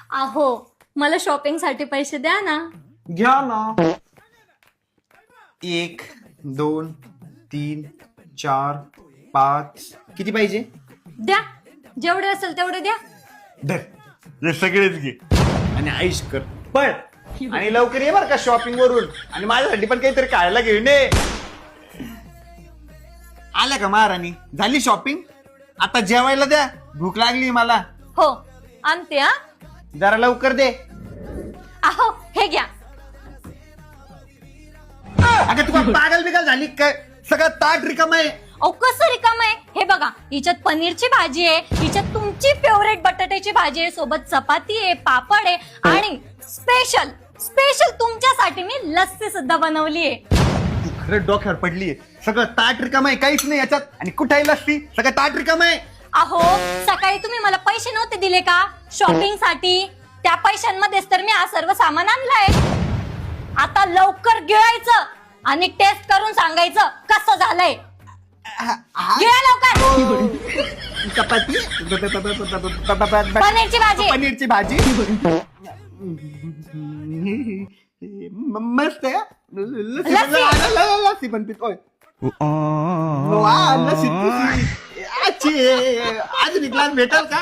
अहो मला शॉपिंग साठी पैसे द्या ना. घ्या ना. 1 2 3 4 5 किती पाहिजे? द्या, जेवढे असेल तेवढे द्या. धर सगळेच घे आणि आईश कर पण आणि लवकर ये बर का शॉपिंग वरून आणि माझ्यासाठी पण काहीतरी खायला घेऊन ये. आल्या का महाराणी? झाली शॉपिंग? आता जेवायला द्या, भूक लागली मला. हो आणते हा. जरा लवकर दे. अहो हे घ्या. अगं तुला पागल बिगल झाली काय? सगळं ताट रिकाम आहे. अहो कसं रिकाम आहे हे बघा. हिच्यात पनीरची भाजी आहे, हिच्यात तुमची फेवरेट बटाट्याची भाजी आहे, सोबत चपाती आहे, पापड आहे आणि स्पेशल स्पेशल तुमच्यासाठी मी लस्सी सुद्धा बनवली आहे. तू खरं डोक्यावर पडलीये. सगळं ताट रिकाम आहे, काहीच नाही याच्यात. आणि कुठे आहे लस्सी? सगळं ताट रिकाम आहे. अहो सकाळी तुम्ही मला पैसे नव्हते दिले का शॉपिंग साठी? त्या पैशांमध्येच तर मी हा सर्व सामान आणलंय. आता लवकर गिळायचं आणि टेस्ट करून सांगायचं कसं झालंय. गिळा लवकर. चपाती पनीरची भाजी. पनीरची भाजी मस्त आहे. लस्सी पण पितोय. लस्सी अजून एक ग्लास भेटेल का?